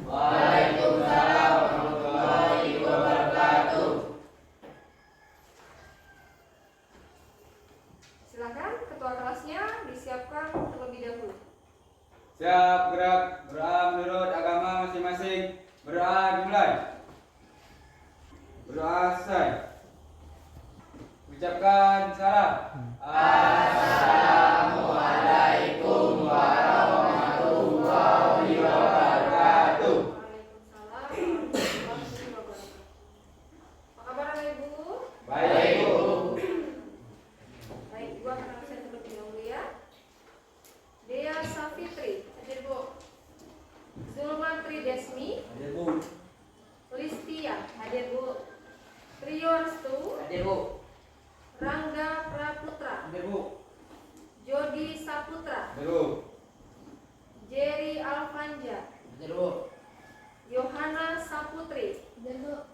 Waalaikumsalam warahmatullahi wabarakatuh. Silakan ketua kelasnya disiapkan terlebih dahulu. Siap gerak, berdoa menurut agama masing-masing. Berdoa dimulai. Berdoa selesai. Ucapkan salam. Assalamualaikum warahmatullahi wabarakatuh. Waalaikumsalam warahmatullahi wabarakatuh. Apa kabar anak ibu? Baik, Bu. Baik, ibu akan absen terlebih dahulu ya. Dea Safitri, hadir Bu. Zulman Tridesmi, Hadir, Bu. Listia, hadir Bu. Trio Restu, Hadir, Bu. Rangga Praputra, Hadir, Bu. Jody Saputra, Hadir, Bu. Jerry Alfanja, Hadir, Bu. Yohana Saputri, Dan Bu,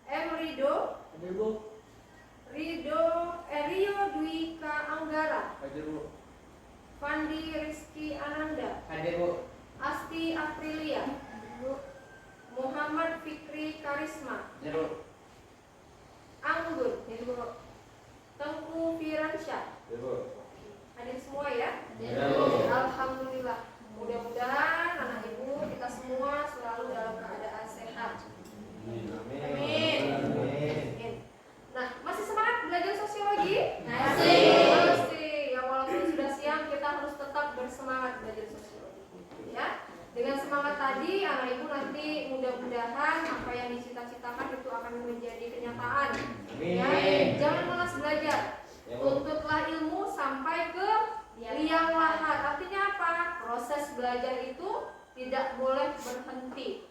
M. Rido, Hadir, Bu. Rio Dwika Anggara, Hadir, Bu. Fandi Rizky Ananda, Hadir, Bu. Asti Aprilia, Muhammad Fikri Karisma, Hadir, Bu. Anggun, Tengku Firansyah. Hadir, Bu. Hadir semua ya? Hadir, Bu. Alhamdulillah. Mudah-mudahan anak ibu kita semua selalu dalam keadaan sehat. Amin. Amin. Nah, masih semangat belajar sosiologi? Masih. Ya, walaupun sudah siang kita harus tetap bersemangat belajar sosiologi. Ya. Dengan semangat tadi anak ibu nanti mudah-mudahan apa yang dicita-citakan itu akan menjadi kenyataan. Ya, jangan malas belajar. Ya, Bu. Tuntutlah ilmu sampai ke liang lahat. Artinya apa? Proses belajar itu tidak boleh berhenti.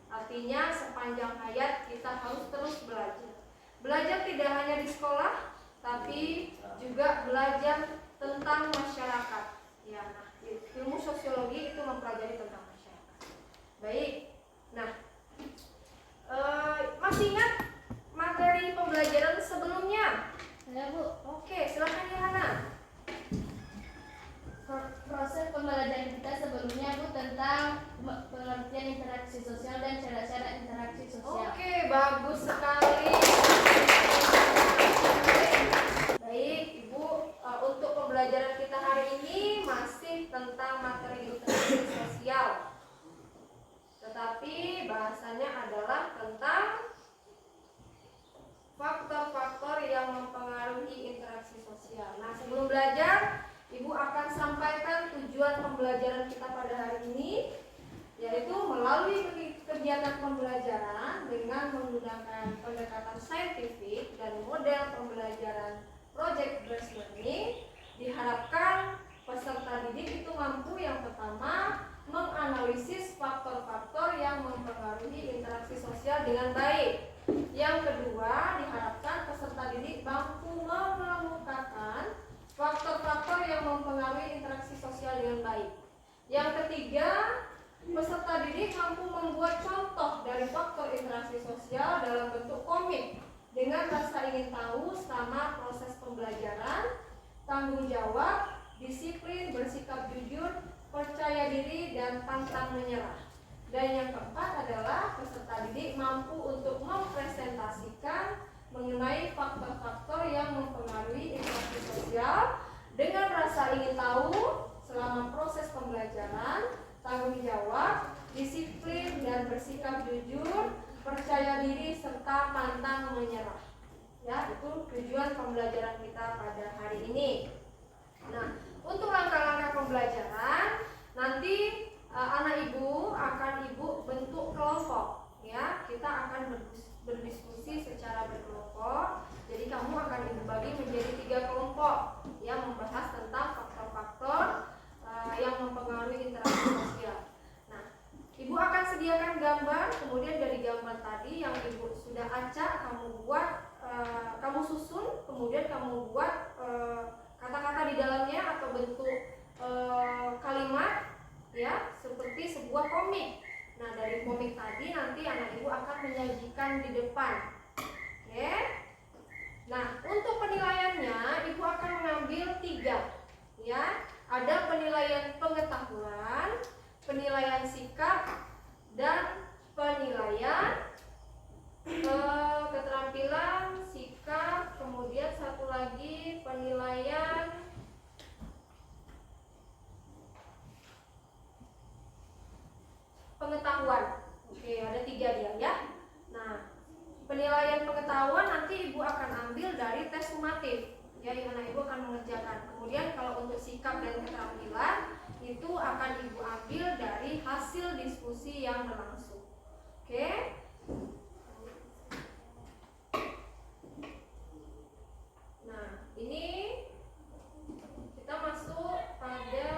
Artinya sepanjang hayat kita harus terus belajar. Belajar tidak hanya di sekolah, tapi juga belajar tentang masyarakat. Ya, nah, ilmu sosiologi itu mempelajari tentang masyarakat. Baik. Nah, masih ingat materi pembelajaran sebelumnya? ada Bu. Oke, silakan Yohana. Proses pembelajaran kita sebelumnya Bu tentang pengertian interaksi sosial dan cara-cara interaksi sosial. Oke, bagus sekali. Baik, Ibu, untuk pembelajaran kita hari ini masih tentang materi interaksi sosial. Tetapi bahasanya adalah tentang faktor-faktor yang mempengaruhi interaksi sosial. Nah, sebelum belajar, Ibu akan sampaikan tujuan pembelajaran kita pada hari ini, yaitu melalui kegiatan pembelajaran dengan menggunakan pendekatan saintifik dan model pembelajaran project based learning. Diharapkan peserta didik itu mampu yang pertama menganalisis faktor-faktor yang mempengaruhi interaksi sosial dengan baik. Yang kedua, diharapkan peserta didik mampu mengemukakan faktor-faktor yang mempengaruhi interaksi sosial dengan baik. Yang ketiga, peserta didik mampu membuat contoh dari faktor interaksi sosial dalam bentuk komik dengan rasa ingin tahu selama proses pembelajaran, tanggung jawab, disiplin, bersikap jujur, percaya diri, dan pantang menyerah. Dan yang keempat adalah peserta didik mampu untuk mempresentasikan mengenai faktor-faktor yang mempengaruhi interaksi sosial dengan rasa ingin tahu selama proses pembelajaran, tanggung jawab, disiplin, dan bersikap jujur, percaya diri, serta pantang menyerah. Ya, itu tujuan pembelajaran kita pada hari ini. Nah, untuk langkah-langkah pembelajaran nanti anak ibu akan ibu bentuk kelompok. Ya, kita akan berdiskusi secara berkelompok. Jadi kamu akan ibu bagi menjadi 3 kelompok yang membahas tentang faktor-faktor yang mempengaruhi interaksi sosial. Nah, ibu akan sediakan gambar, kemudian dari gambar tadi yang ibu sudah acak kamu buat, kamu susun, kemudian kamu buat kata-kata di dalamnya atau bentuk kalimat, ya, seperti sebuah komik. Nah, dari komik tadi nanti anak ibu akan menyajikan di depan. Oke. Nah, untuk penilaiannya ibu akan mengambil 3. Ya, ada penilaian pengetahuan, penilaian sikap, dan penilaian, keterampilan, sikap, kemudian satu lagi penilaian pengetahuan. Oke, ada 3 dia ya. Nah, penilaian pengetahuan nanti Ibu akan ambil dari tes sumatif. Ya, di mana Ibu akan mengerjakan. Kemudian kalau untuk sikap dan keterampilan itu akan Ibu ambil dari hasil diskusi yang berlangsung. Oke? Nah, ini kita masuk pada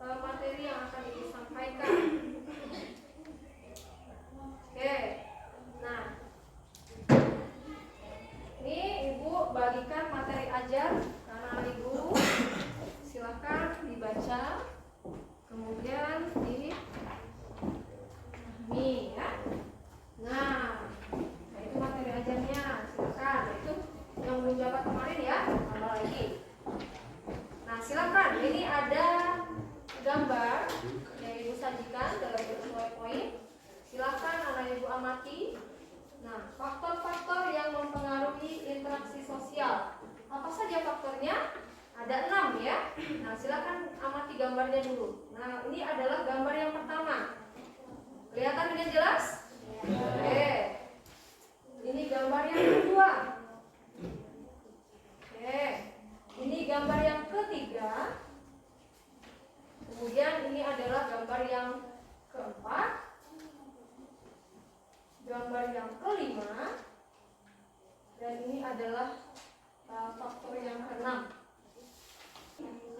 materi yang akan Ibu sampaikan. Oke. Nah, ini Ibu bagikan materi ajar karena ahli guru. Silakan dibaca, kemudian dipahami ya. Nah, itu materi ajarnya. Silakan. Itu yang belum dapat kemarin ya, tambah lagi. Nah, silakan. Ini ada gambar yang Ibu sajikan dalam sesuai poin. Silakan anak Ibu amati. Nah, faktor-faktor yang mempengaruhi interaksi sosial. Apa saja faktornya? Ada 6 ya. Nah, silakan amati gambarnya dulu. Nah, ini adalah gambar yang pertama. Kelihatan dengan jelas? Oke. Ini gambar yang kedua. Oke. Ini gambar yang ketiga. Kemudian ini adalah gambar yang keempat. Gambar yang kelima. Dan ini adalah faktor yang keenam.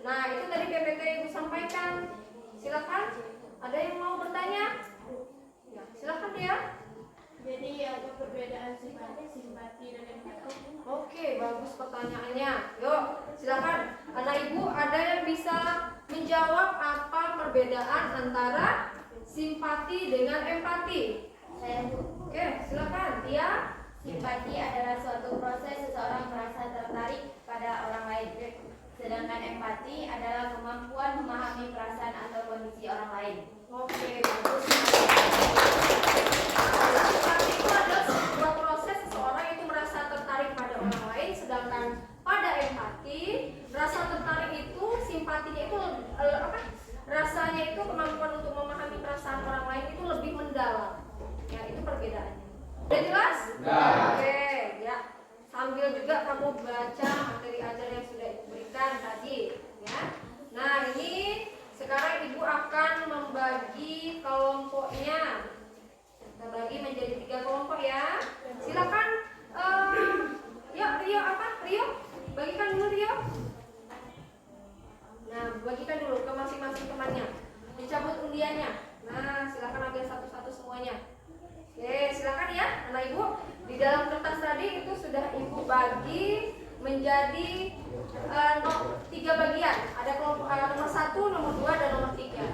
Nah, itu tadi PPT Ibu sampaikan. Silakan. Ada yang mau bertanya? Ya, silakan ya. Jadi apa perbedaan simpati dan empati? Oke, bagus pertanyaannya. Yuk, silakan. Anak Ibu ada yang bisa menjawab apa perbedaan antara simpati dengan empati? Saya Bu. Oke, silakan. Tia. Simpati adalah suatu proses seseorang merasa tertarik pada orang lain. Sedangkan empati adalah kemampuan memahami perasaan atau kondisi orang lain. Oke, bagus. Simpati itu adalah sebuah proses seseorang itu merasa tertarik pada orang lain, sedangkan pada empati, rasa tertarik itu, simpatinya itu rasanya itu kemampuan untuk memahami perasaan orang lain itu lebih mendalam. Ya, itu perbedaannya. Udah jelas? Nah. Oke, ya. Sambil juga kamu baca materi ajar yang sudah Ibu berikan tadi, ya. Nah, ini sekarang Ibu akan membagi kelompoknya. Kita bagi menjadi 3 kelompok ya. Silakan. Rio, bagikan dulu Rio. Nah, bagikan dulu ke masing-masing temannya. Dicabut undiannya. Nah, silakan ambil satu-satu semuanya. Oke, silakan ya, anak Ibu. Di dalam kertas tadi itu sudah Ibu bagi menjadi 3 bagian. Ada kelompok nomor 1, nomor 2, dan nomor 3.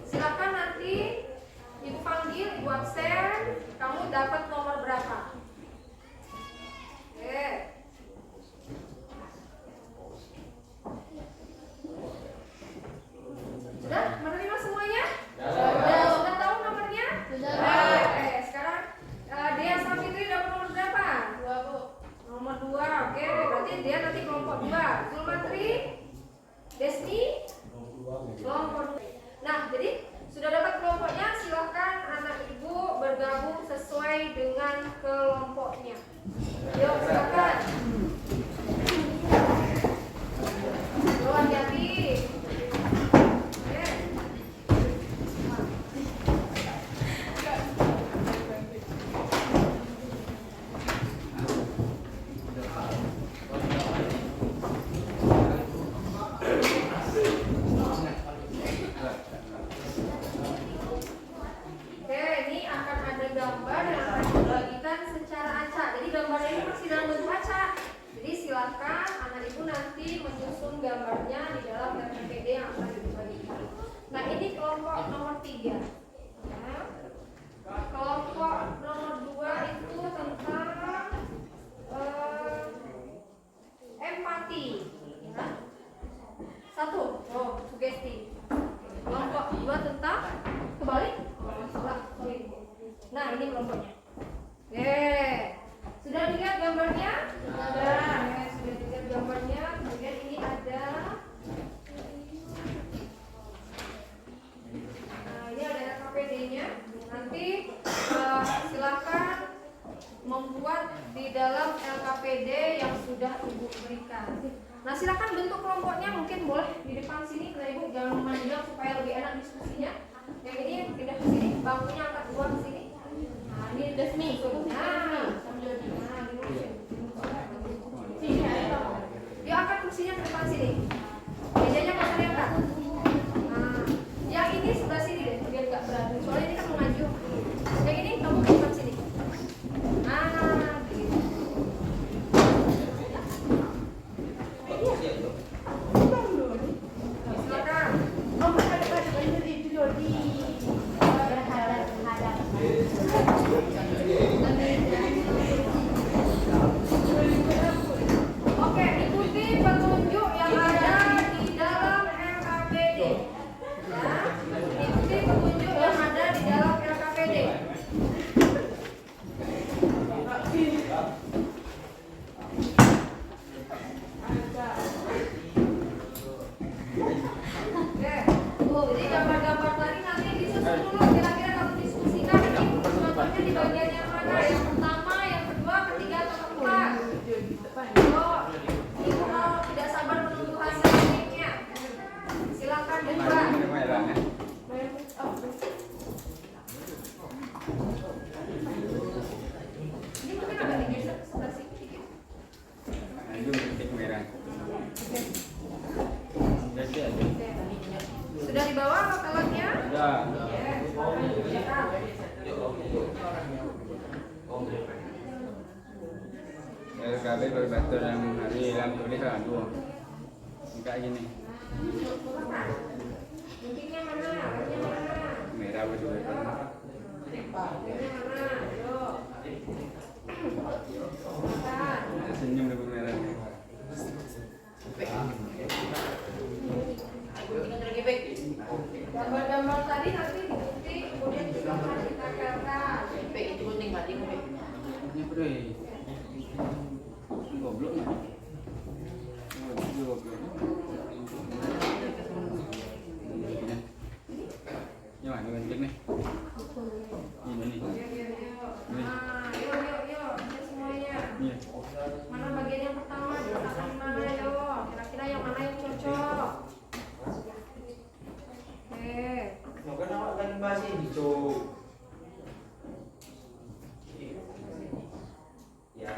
Silakan nanti Ibu panggil, Ibu absen. Kamu dapat nomor berapa? Oke. Sudah menerima semuanya? Sudah tahu nomornya? Sudah. Oke, sekarang Dea Safitri dapat nomor berapa? 2 Bu. Nomor 2. Oke, berarti dia nanti kelompok 2. Zulmatri, Desni, kelompok 2. Nah, jadi sudah dapat kelompoknya, silakan anak Ibu bergabung sesuai dengan kelompoknya. Yuk, silakan. Yuk, hati-hati. Gambar yang akan dibagikan secara acak. Jadi gambar ini masih dalam bentuk acak. Jadi silakan anak Ibu nanti menyusun gambarnya di dalam RPPD yang akan dibagikan. Nah, ini kelompok nomor 3. Ya. Kelompok nomor 2 itu tentang empati. Ya. 1. Sugesti. Kelompok 2 tentang kebalik. ini kelompoknya. Oke. Sudah dilihat gambarnya? Sudah. Sudah dilihat gambarnya. Kemudian ini ada. Nah, ini ada LKPD-nya. Nanti silakan membuat di dalam LKPD yang sudah Ibu berikan. Nah, silakan bentuk kelompoknya, mungkin boleh di depan sini, karena Ibu jangan memanjang supaya lebih enak diskusinya. Yang ini pindah ke sini, bangkunya angkat dua ke sini. Nah, ini resmi. Nah, dia angkat kursinya ke depan sini. Mejanya nggak kelihatan. Nah, yang ini sebelah sini deh, biar nggak berat. Soalnya ini kan mengaju. Yang ini kamu ke depan sini. Nah, gitu. Silakan. Oke, ikuti petunjuk yang ada di dalam LKPD. Ya, ikuti petunjuk yang ada di dalam LKPD. Oke, jadi gambar-gambar tadi nanti disusun dulu. Kira-kira kamu diskusikan ini contohnya di bagian yang mana? Yang pertama, yang kedua, ketiga, atau keempat? Oh, Ibu kalau tidak sabar menunggu hasil akhirnya. Silakan buka. Ini mungkin agak digeser ke sebelah sini dikit. Sudah dibawa alat-alatnya? Sudah. LKB berbatur yang hari hilang tulis dua. Enggak gini. Mungkinnya mana? Warnanya mana? Merah berdua. Warnanya mana? Ayo. Silakan. Senyum lebih merah. Gambar-gambar tadi nanti diikuti, kemudian silakan ditempelkan. Ini bro. Goblok nih. Goblok. Ini mana bentuk nih? Ini nih. Nah, yuk, ini semuanya. Iya. Mana bagian yang pertama? Diletakkan di mana, yuk? Kira-kira yang mana yang cocok? Oke. Mungkin awak kan bahas ini, Cuk. Ya.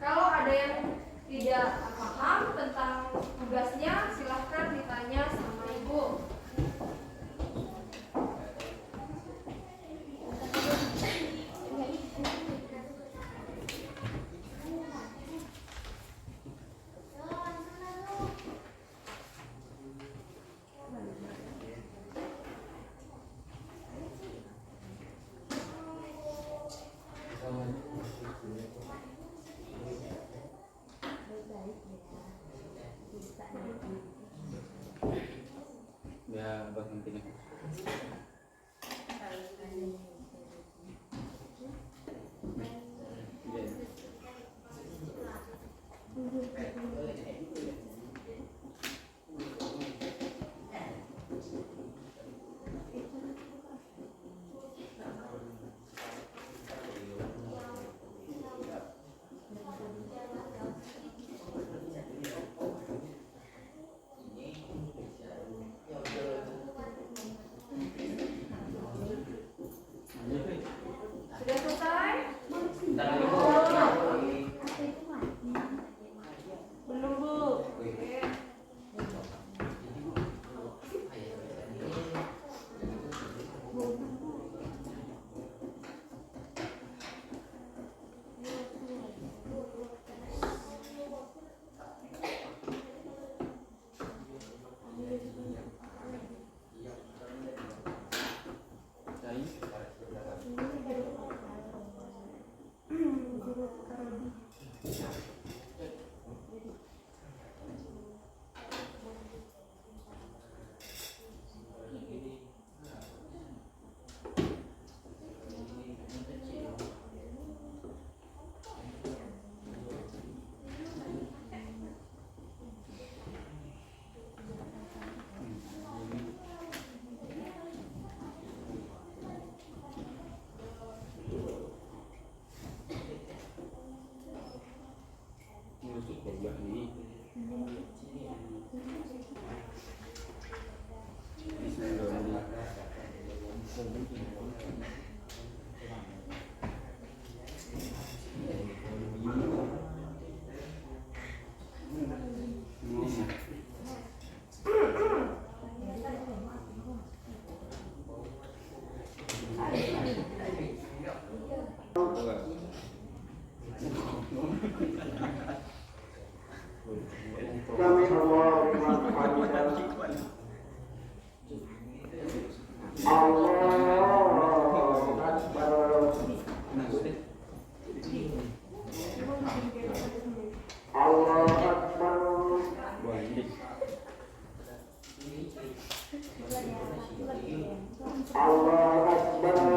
Kalau ada yang tidak paham tentang tugasnya, silahkan ditanya sama Ibu. Sami Allahu liman hamidah. Allahu Akbar. Allahu Akbar. Allahu Akbar.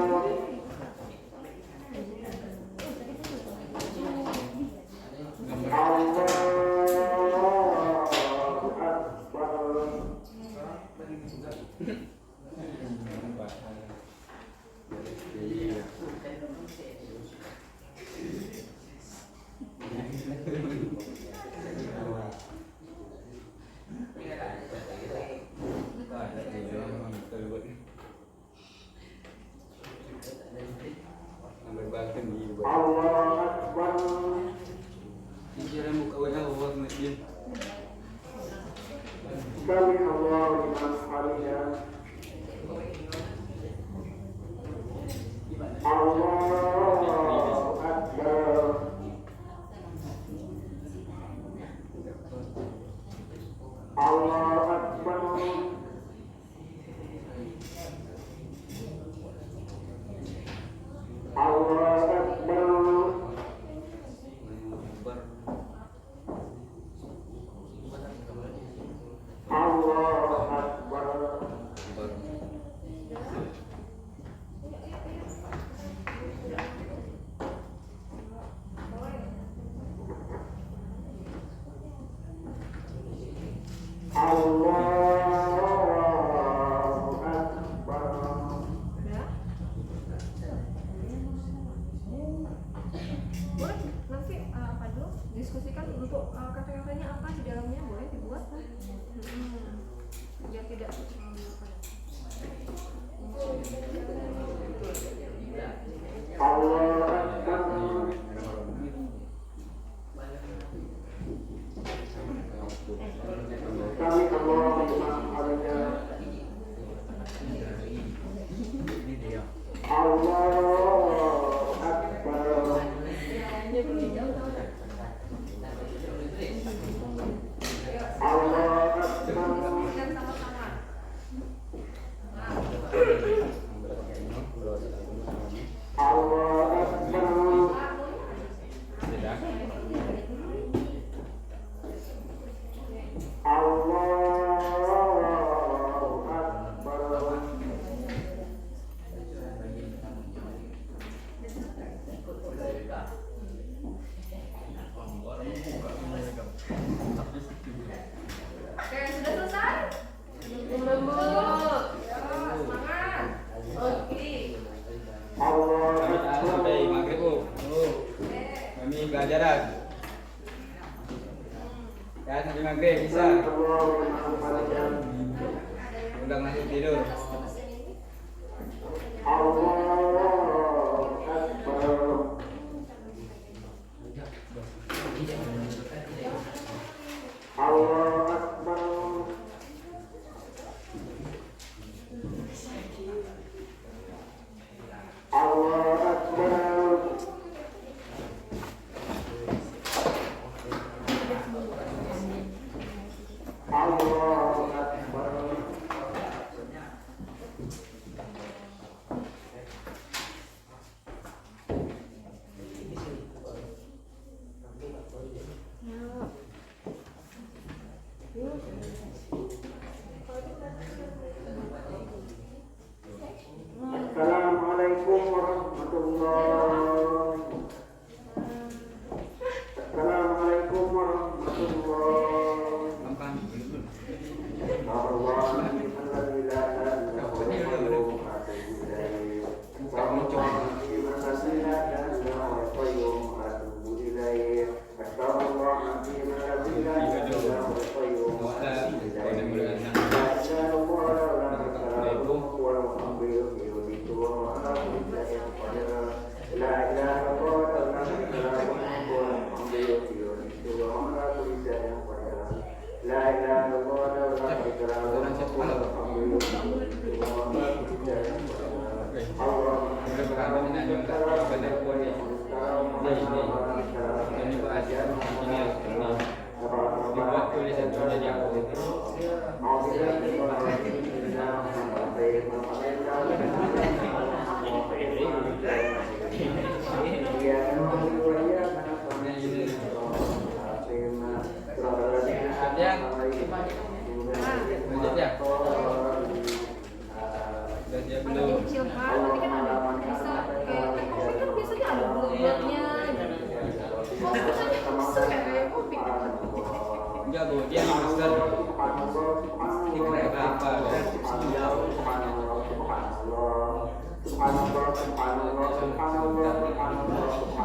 Allahu Akbar. Sami Allahu liman hamidah. Allahu Akbar. Allahu Akbar. Allahu Akbar. Allahu Akbar. Allahu Akbar. Boleh nanti apa dulu diskusikan untuk kata-katanya apa di dalamnya, boleh dibuat biar tidak Allahu Akbar. Sami Allahu liman hamidah. Allahu Akbar. Allahu Akbar. dan sama-sama. Allahu Akbar. Allahu Akbar. Oke, sudah selesai? Belum. Ya, semangat. Oke. Allahu Sampai Akbar. maghrib bu. Kami pelajaran. Ya sampai maghrib bisa. Sami Allahu liman hamidah. Udah masuk tidur. Allahu Akbar. Allahu Akbar. Allahu Akbar. Allahu kami nanya enggak benar pun ini bahas ini dibuat tulisan tulisan yang Ada kecil kan, nanti kan ada bisa kayak kopi kan biasanya ada bulat-bulatnya gitu. Oh, biasanya bisa kayak kopi. enggak bu, dia master dikira apa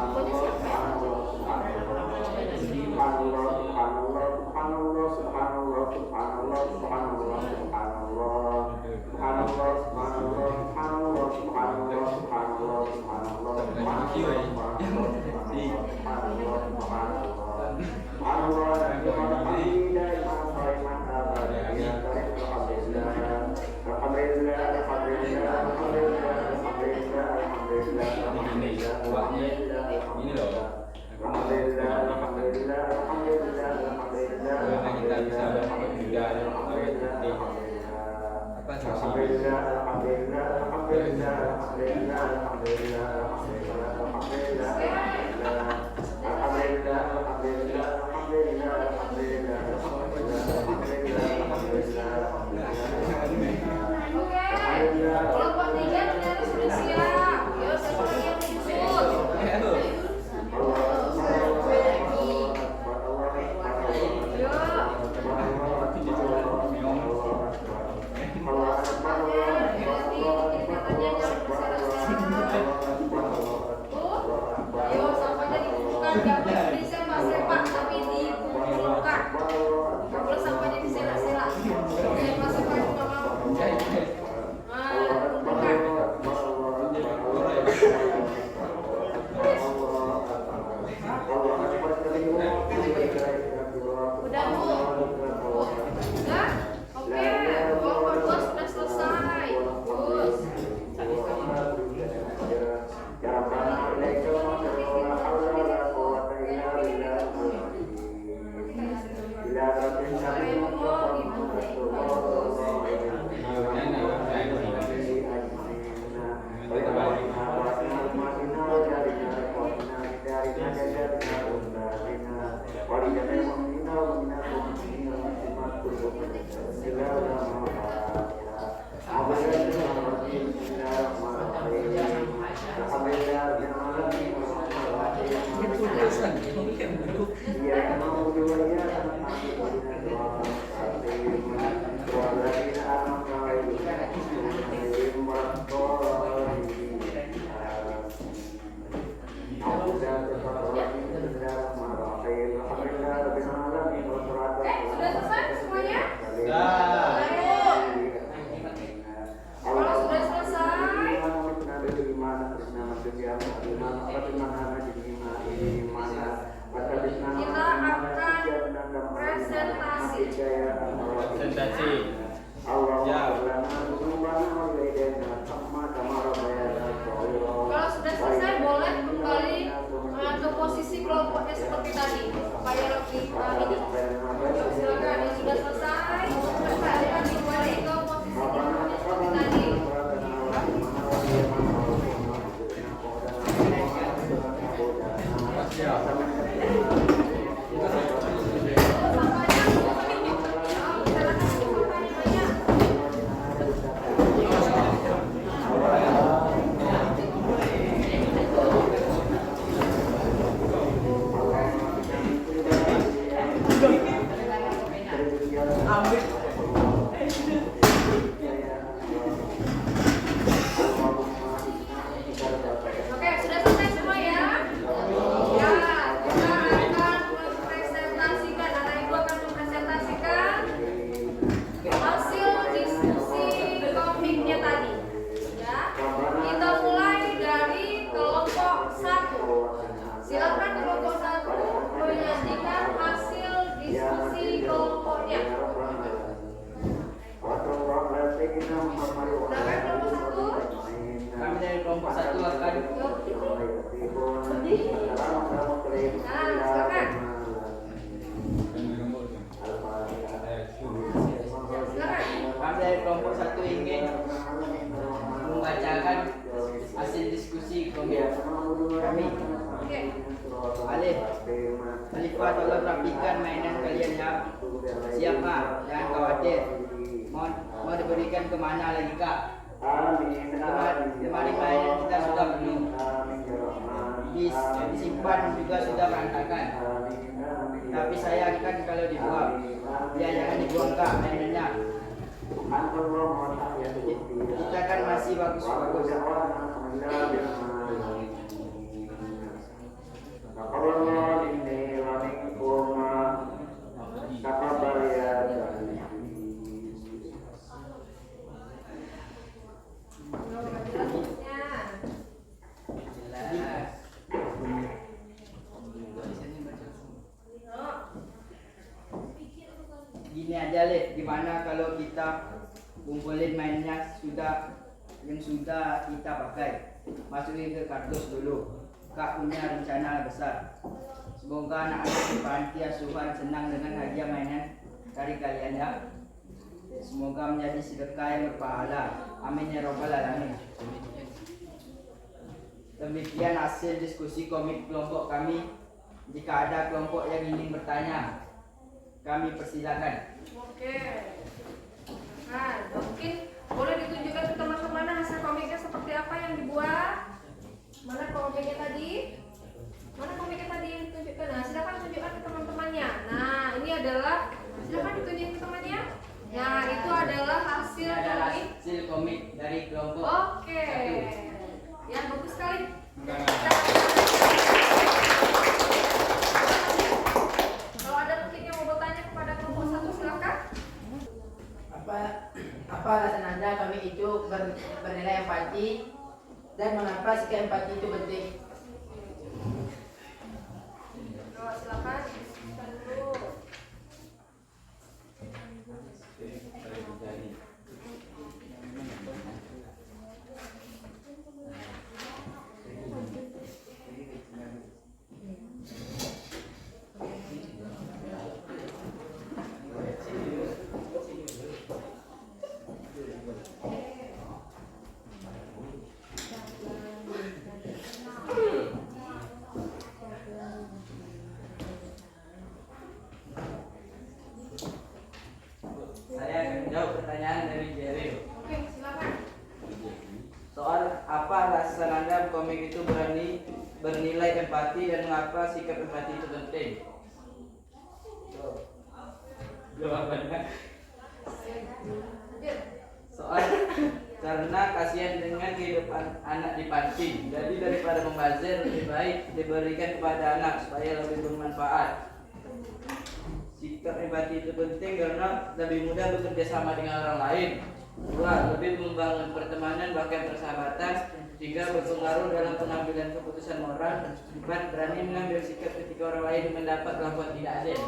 Pokoknya siapa ya? ini loh kita bisa juga apa Oke, kelompok 3 ternyata sudah siap. Yuk, siapa lagi yang menyusul? Ayo, sampahnya dikumpulkan, jangan disepak-sepak, tapi dikumpulkan. Nggak boleh sampahnya diselak-selak. Sepak-sepak juga mau. Kumpulkan. Udah, Bu? Udah? Oke, kelompok 2 sudah selesai. Bagus. Sudah selesai semuanya? Kalau sudah selesai, kita akan presentasi. Kalau sudah selesai, boleh kembali ke posisi kelompoknya seperti tadi, supaya lebih ini. Silakan, yang sudah selesai, kembali ke posisi kelompoknya seperti tadi. Oke, sudah selesai semua ya? Ya, kita akan mempresentasikan, anak ibu akan mempresentasikan hasil diskusi komiknya tadi. Ya, kita mulai dari kelompok 1. Silakan kelompok 1 menyajikan hasil diskusi kelompoknya. Silakan kelompok 1. Kami dari kelompok 1 akan silakan. Kami dari kelompok 1 ingin membacakan hasil diskusi komik kami. Oke. Alifah, tolong rapikan mainan kalian ya. Siapa? Jangan khawatir. Mau diberikan kemana lagi kak? Lemari mainan kita sudah penuh. Disimpan juga sudah berantakan. Tapi sayangkan kalau dibuang. Ya jangan dibuang kak mainannya. Kita kan masih bagus-bagus. Gini aja Lid, gimana kalau kita kumpulin mainnya yang sudah kita pakai, masukin ke kardus dulu. Kak punya rencana besar. Semoga anak-anak di panti asuhan senang dengan hadiah mainan dari kalian ya. Semoga menjadi sedekah yang berpahala. Amin ya robbal alamin. Demikian hasil diskusi komik kelompok kami. Jika ada kelompok yang ingin bertanya, kami persilakan. Oke. Nah, mungkin boleh ditunjukkan ke teman-teman hasil komiknya seperti apa yang dibuat. Mana komiknya tadi? Mana komiknya tadi yang ditunjukkan? Nah, silakan tunjukkan ke teman-temannya. Nah, ini adalah silakan ditunjukkan ke temannya. Nah, itu adalah hasil komik. Hasil komik dari kelompok. Oke. Ya, bagus sekali. Kalau ada mungkin yang mau bertanya kepada kelompok 1, silakan. Apa alasan Anda kami itu bernilai empati dan mengapa sikap empati itu penting? Silakan diskusikan dulu. Saya akan menjawab pertanyaan dari Jerry. Oke, silakan. Soal apa alasan Anda komik itu bernilai empati dan mengapa sikap empati itu penting? Jawabannya soal karena kasihan dengan kehidupan anak di panti. Jadi daripada membazir lebih baik diberikan kepada anak supaya lebih bermanfaat. Sikap empati itu penting karena lebih mudah bekerja sama dengan orang lain. 2. Lebih membangun pertemanan bahkan persahabatan sehingga berpengaruh dalam pengambilan keputusan moral. 4. Berani mengambil sikap ketika orang lain mendapat kelakuan tidak adil.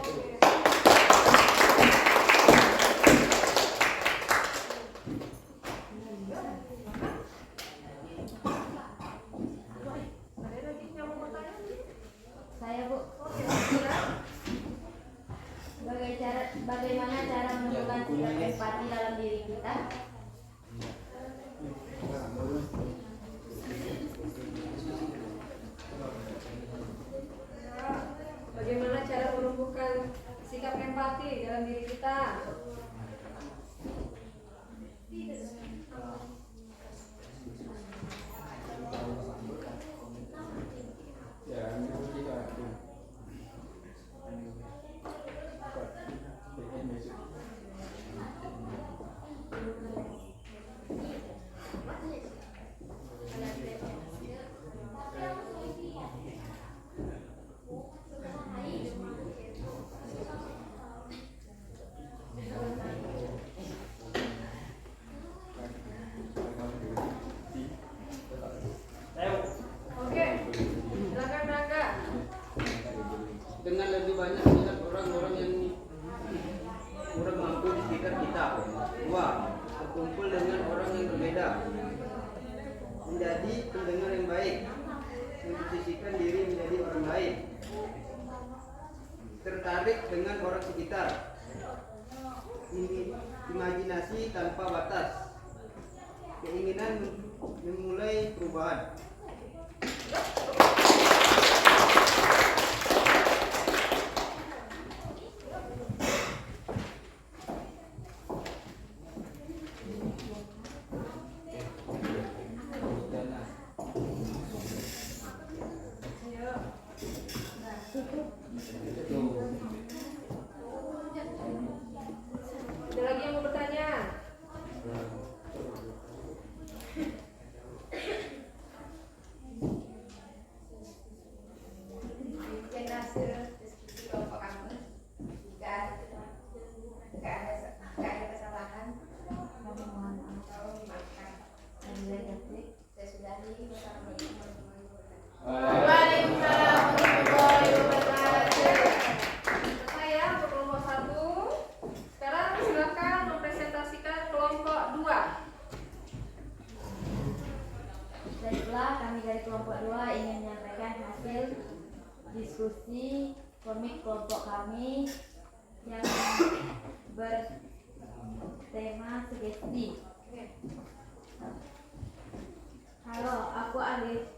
Ada lagi yang mau bertanya? Saya Bu, Oke, silakan. bagaimana cara menumbuhkan sikap empati dalam diri kita? Bagaimana cara menumbuhkan sikap empati dalam diri kita? Ya, ini kita. Oke, silakan Rangga. Dengan lebih banyak melihat orang-orang yang kurang mampu di sekitar kita. 2. Berkumpul dengan orang yang berbeda, menjadi pendengar yang baik. memposisikan diri menjadi orang lain, tertarik dengan orang sekitar, imajinasi tanpa batas, keinginan memulai perubahan. Ada lagi yang mau bertanya? Demikian hasil diskusi kelompok kami. Jika ada kesalahan, kami mohon maaf. Tolong dimaafkan. Saya sudahi. Wassalamualaikum warahmatullahi wabarakatuh. Waalaikumsalam warahmatullahi wabarakatuh. Selesai ya untuk kelompok 1. Sekarang silakan mempresentasikan kelompok 2. Baiklah, kami dari kelompok 2 ingin menyampaikan hasil diskusi komik kelompok kami yang bertema sugesti. Halo, aku Alif.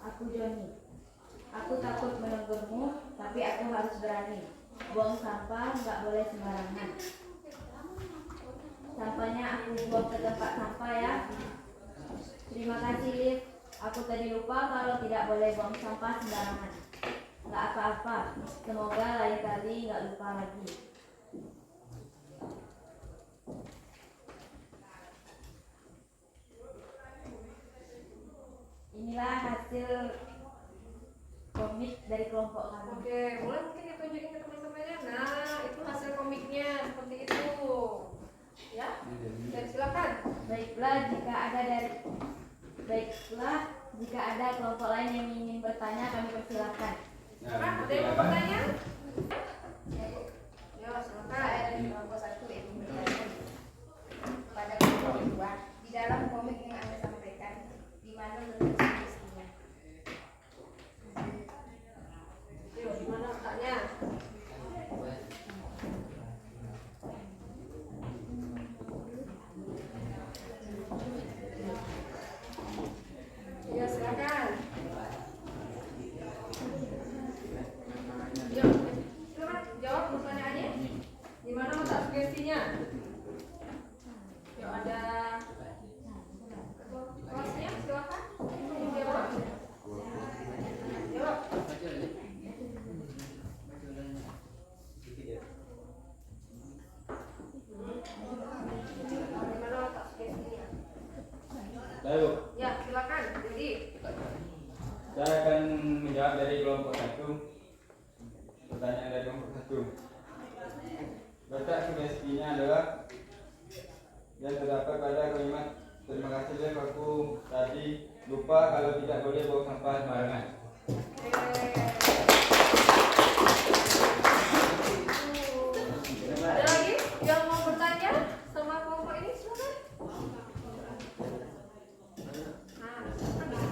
Aku Joni. Aku takut menegurmu, tapi aku harus berani. Buang sampah nggak boleh sembarangan. Sampahnya aku buang ke tempat sampah ya. Terima kasih Liv. Aku tadi lupa kalau tidak boleh buang sampah sembarangan. Nggak apa-apa. Semoga lain kali nggak lupa lagi. Inilah hasil komik dari kelompok kami. Oke, boleh mungkin ditunjukin ke teman-temannya. Nah, itu hasil komiknya seperti itu. Ya, dan silakan. Baiklah, jika ada kelompok lain yang ingin bertanya, kami persilakan. Nah, ada yang mau bertanya? Ya, silakan. Saya dari kelompok 1 ingin bertanya pada kelompok 2. Di dalam komik yang Anda sampaikan, di mana letak sugestinya? Yuk, di mana letaknya? Ya, silakan. Yuk, silakan jawab pertanyaannya. Di mana letak sugestinya? Yuk, ada kelasnya, silakan. Jawab. Jawab. Di mana letak sugestinya? Lalu, Ya, silakan. Jadi, saya akan menjawab dari kelompok 1. Pertanyaan dari kelompok 1. Letak sugestinya adalah yang terdapat pada kalimat terima kasih Liv, aku tadi lupa kalau tidak boleh buang sampah sembarangan. ada lagi yang mau bertanya sama kelompok ini? Silakan. Nah, silakan.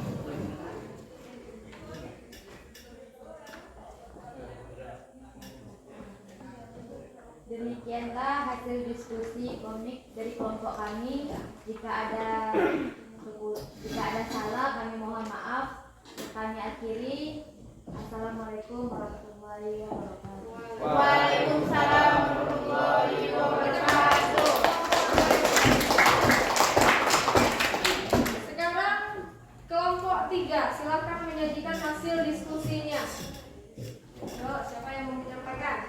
Demikianlah hasil diskusi komik dari kelompok kami. Jika ada salah, kami mohon maaf. Kami akhiri. Assalamualaikum warahmatullahi wabarakatuh. Waalaikumsalam warahmatullahi wabarakatuh. Sekarang kelompok 3, silakan menyajikan hasil diskusinya. Yuk, siapa yang mau menyampaikan?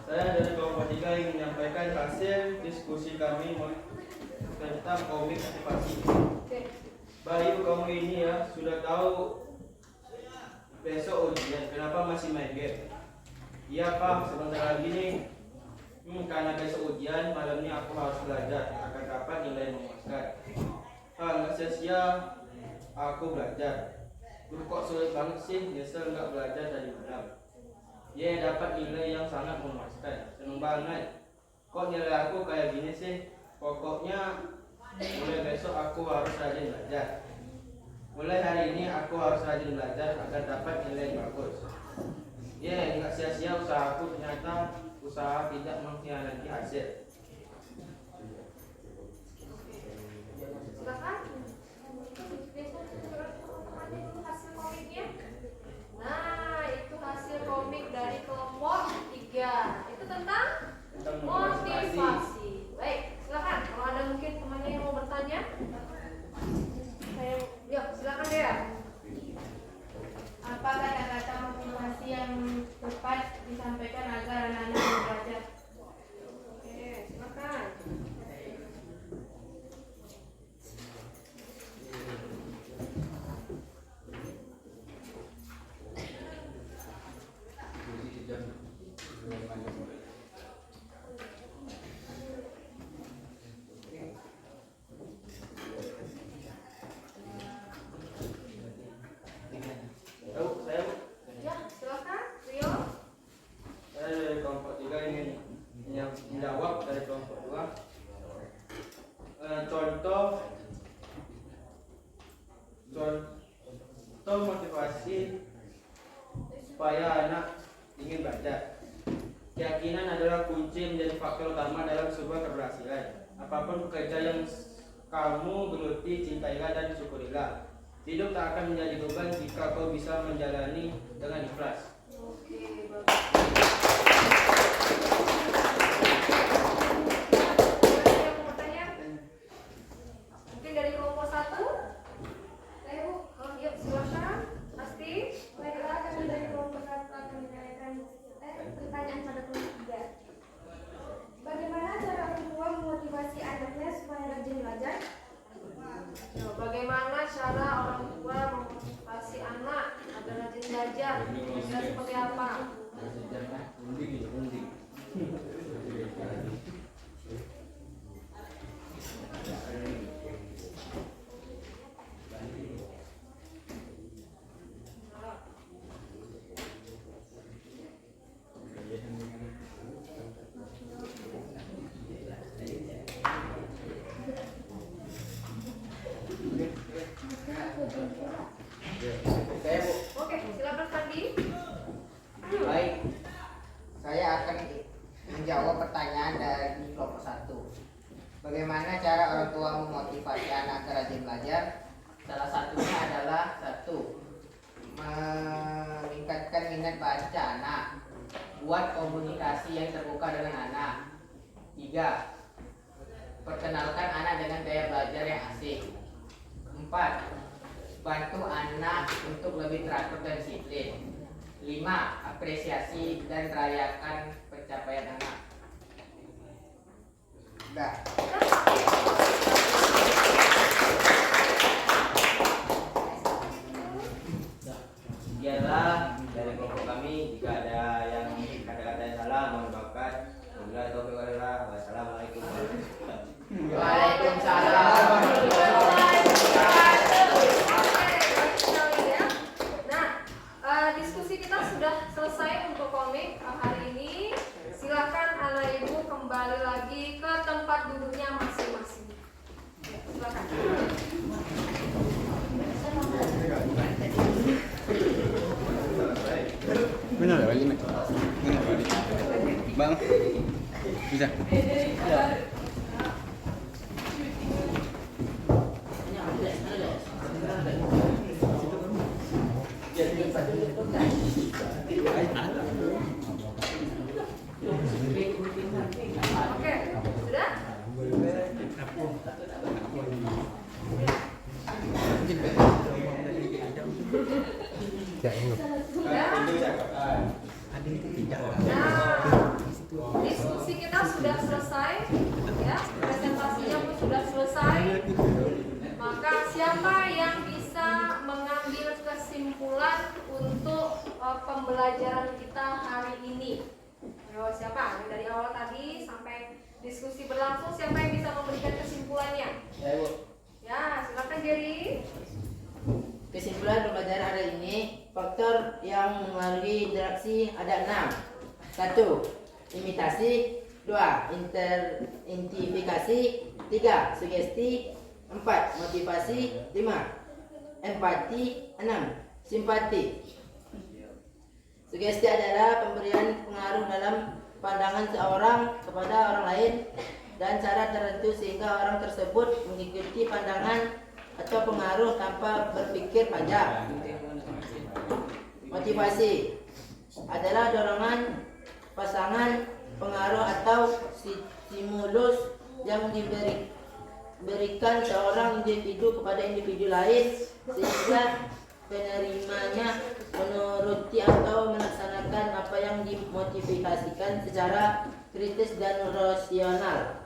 Saya dari kelompok 3 ingin menyampaikan hasil diskusi kami tentang komik motivasi. Oke. Bayu, kamu ini ya sudah tahu besok ujian, kenapa masih main game? Iya Pak, sebentar lagi nih. Karena besok ujian, malam ini aku harus belajar akan dapat nilai memuaskan. Nggak sia-sia aku belajar. Duh, kok sulit banget sih, nyesel nggak belajar dari malam. Ya, dapat nilai yang sangat memuaskan, seneng banget. Kok nilai aku kayak gini sih? Pokoknya mulai besok aku harus rajin belajar. Mulai hari ini aku harus rajin belajar agar dapat nilai bagus. Ya, nggak sia-sia usahaku, ternyata usaha tidak mengkhianati hasil. Silakan. Hasil komiknya. Nah, itu hasil komik dari kelompok 3. Itu tentang motivasi. Baik, silakan. Kalau ada mungkin temannya yang mau bertanya, ya silakan ya. Apa kata-kata motivasi yang tepat disampaikan agar anak-anak belajar? Oke, silakan. Saya Ya, silakan. Rio. dari kelompok 3 ingin yang menjawab dari kelompok 2. Contoh motivasi supaya anak ingin belajar. Keyakinan adalah kunci menjadi faktor utama dalam sebuah keberhasilan. Apapun pekerja yang kamu geluti, cintailah dan syukurilah. Hidup tak akan menjadi beban jika kau bisa menjalani dengan ikhlas. Oke, bagus. Ada yang mau bertanya? Mungkin dari kelompok 1? Saya Bu. Oh, iya, silakan. Pasti. Baiklah, kami dari kelompok 1 akan menanyakan pertanyaan pada kelompok 3. Bagaimana cara orang tua memotivasi anaknya supaya rajin belajar? Nah, bagaimana cara orang tua memotivasi anak agar rajin belajar? Kira-kira seperti apa? Saya Bu. Oke, silakan Fandi. Baik. Saya akan menjawab pertanyaan dari kelompok 1. Bagaimana cara orang tua memotivasi anak rajin belajar? Salah satunya adalah 1. Meningkatkan minat baca anak. Buat komunikasi yang terbuka dengan anak. 3. Perkenalkan anak dengan gaya belajar yang asik. 4. Bantu anak untuk lebih teratur dan disiplin. 5. Apresiasi dan rayakan pencapaian anak. Udah. Sekianlah dari kelompok kami. Jika ada yang kata-kata yang salah, mohon maafkan. Wabillahi taufiq wal hidayah. Wassalamualaikum warahmatullahi wabarakatuh. Waalaikumsalam. Diskusi kita sudah selesai untuk komik hari ini. Silakan anak ibu kembali lagi ke tempat duduknya masing-masing. Ya, silakan. Benar ya, balik. Bang. Bisa. Oke, sudah? Nah, diskusi kita sudah selesai, ya, presentasinya pun sudah selesai. Maka siapa yang bisa mengambil kesimpulan untuk pembelajaran kita hari ini? Ayo, siapa? Yang dari awal tadi sampai diskusi berlangsung, siapa yang bisa memberikan kesimpulannya? Saya Bu. Ya, silakan Jerry. Kesimpulan pembelajaran hari ini, faktor yang mengaruhi interaksi ada 6. 1. Imitasi. 2. Identifikasi. 3. Sugesti. 4. Motivasi. 5. Empati. 6. Simpati. Sugesti adalah pemberian pengaruh dalam pandangan seorang kepada orang lain dan cara tertentu sehingga orang tersebut mengikuti pandangan atau pengaruh tanpa berpikir panjang. Motivasi adalah dorongan, pasangan, pengaruh atau stimulus yang diberikan seorang individu kepada individu lain sehingga penerimanya menuruti atau melaksanakan apa yang dimotivasikan secara kritis dan rasional.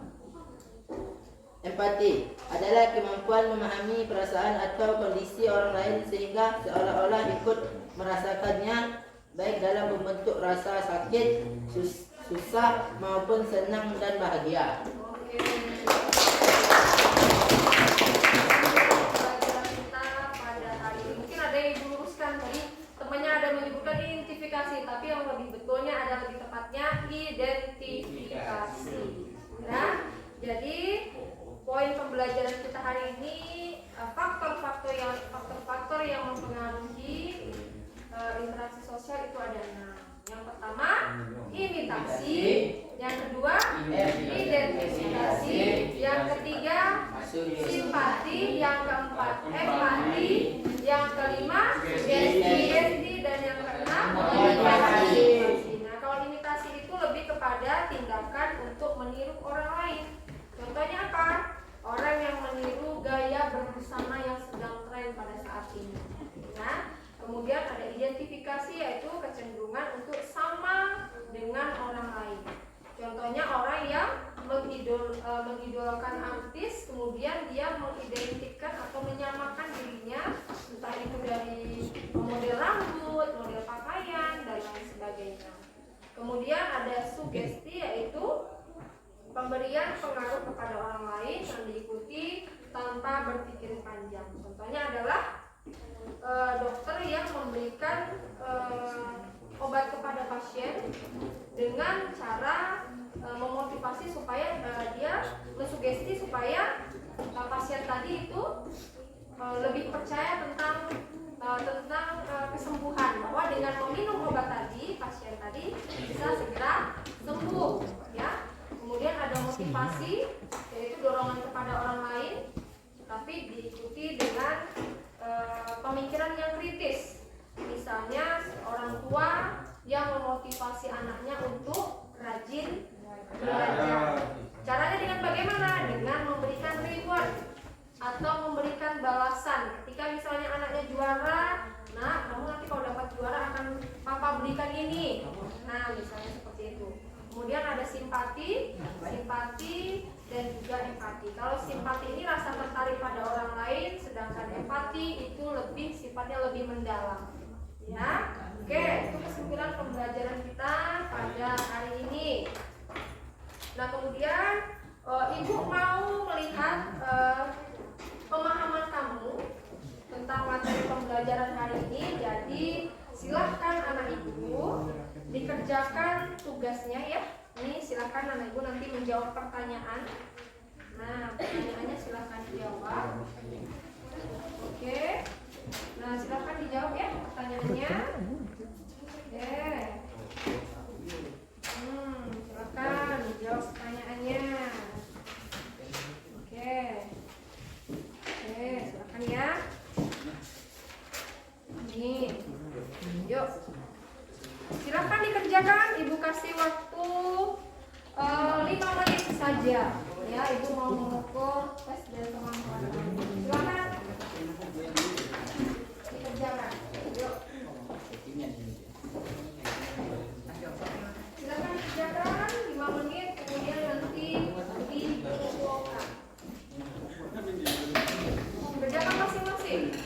Empati adalah kemampuan memahami perasaan atau kondisi orang lain sehingga seolah-olah ikut merasakannya, baik dalam bentuk rasa sakit, susah maupun senang dan bahagia. Tapi yang lebih betulnya adalah lebih tepatnya identifikasi. Nah, jadi poin pembelajaran kita hari ini faktor-faktor yang mempengaruhi interaksi sosial itu ada 6. Yang pertama imitasi, yang kedua identifikasi, yang ketiga simpati, yang keempat empati, yang kelima sugesti, dan yang keenam imitasi. Nah, kalau imitasi itu lebih kepada tindakan untuk meniru orang lain. Contohnya apa? Orang yang meniru gaya berbusana yang sedang tren pada saat ini. Nah, kemudian ada identifikasi, yaitu kecenderungan untuk sama dengan orang lain. Contohnya orang yang mengidolakan artis, kemudian dia mengidentikan atau menyamakan dirinya, entah itu dari model rambut, model pakaian, dan lain sebagainya. Kemudian ada sugesti, yaitu pemberian pengaruh kepada orang lain yang diikuti tanpa berpikir panjang. Contohnya adalah dokter yang memberikan obat kepada pasien dengan cara memotivasi supaya dia mensugesti supaya pasien tadi itu lebih percaya tentang kesembuhan, bahwa dengan meminum obat tadi pasien tadi bisa segera sembuh, ya. Kemudian ada motivasi, yaitu dorongan kepada orang lain, tapi diikuti dengan pemikiran yang kritis. Misalnya orang tua yang memotivasi anaknya untuk rajin belajar. Caranya dengan bagaimana? Dengan memberikan reward atau memberikan balasan. Ketika misalnya anaknya juara, nah kamu nanti kalau dapat juara akan papa berikan ini. Nah, misalnya seperti itu. Kemudian ada simpati dan juga empati. Kalau simpati ini rasa tertarik pada orang lain, sedangkan empati itu sifatnya lebih mendalam. Ya, oke, itu kesimpulan pembelajaran kita pada hari ini. Nah, kemudian ibu mau melihat pemahaman kamu tentang materi pembelajaran hari ini. Jadi silahkan anak ibu dikerjakan tugasnya ya. Ini silahkan anak ibu nanti menjawab pertanyaan. Nah, pertanyaannya silahkan dijawab. Oke. Nah, silahkan dijawab ya pertanyaannya. Oke. Silahkan dijawab pertanyaannya. Oke. Oke, silahkan ya. Nih. Yuk. Silahkan dikerjakan. Ibu kasih waktu 5 menit saja. Ya, ibu mau mengukur tes dari teman-teman. Silahkan dikerjakan. Yuk. Silahkan dikerjakan 5 menit, kemudian nanti dikumpulkan. Kerjakan masing-masing.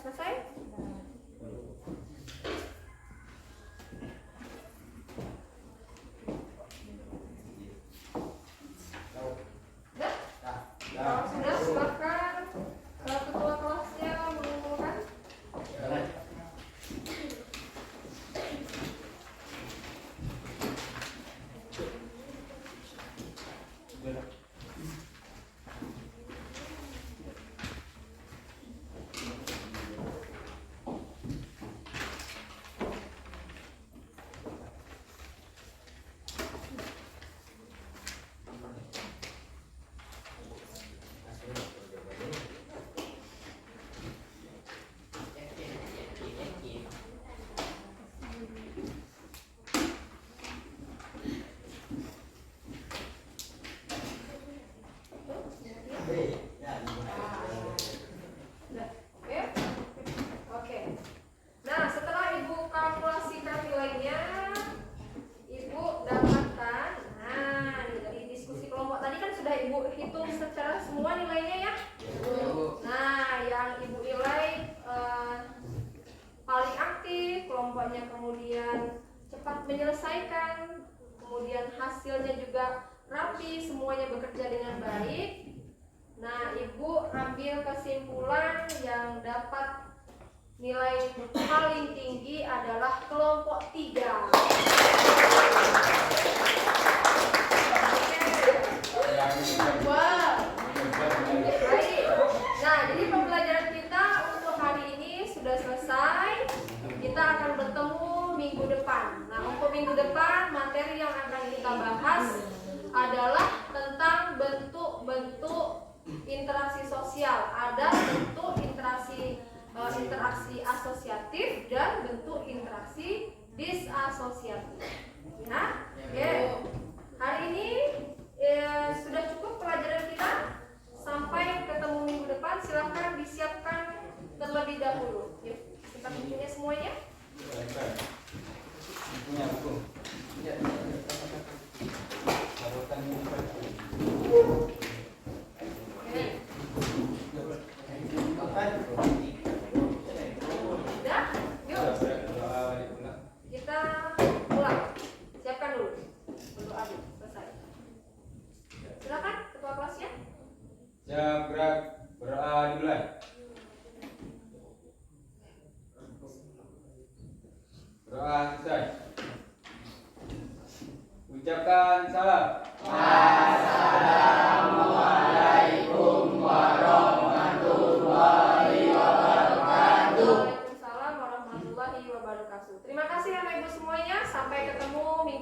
selesai? Sudah? Kalau sudah, silakan ketua kelasnya mengumumkan. Oke. Nah, setelah Ibu kalkulasikan nilainya, Ibu dapatkan. Nah, dari diskusi kelompok tadi kan sudah Ibu hitung secara semua nilainya ya. Nah, yang Ibu nilai paling aktif, kelompoknya kemudian cepat menyelesaikan, kemudian hasilnya juga rapi, semuanya bekerja dengan baik. Nah, Ibu ambil kesimpulan yang dapat nilai paling tinggi adalah kelompok 3. Wow. Baik. Nah, jadi pembelajaran kita untuk hari ini sudah selesai. Kita akan bertemu minggu depan. Nah, untuk minggu depan materi yang akan kita bahas adalah tentang bentuk-bentuk interaksi sosial. Ada bentuk interaksi asosiatif dan bentuk interaksi disasosiatif. Ya, oke. Hari ini sudah cukup pelajaran kita. Sampai ketemu minggu depan. Silahkan disiapkan terlebih dahulu. Yuk, kita bukunya semuanya. Punya buku. Ya. Sudah? Yuk. Kita pulang. Siapkan dulu. Berdoa dulu. Selesai. Silakan ketua kelasnya. Siap, gerak, berdoa dimulai. Berdoa selesai. Ucapkan salam. Waalaikumsalam warahmatullahi wabarakatuh. Terima kasih Bapak Ibu semuanya. Sampai ketemu minggu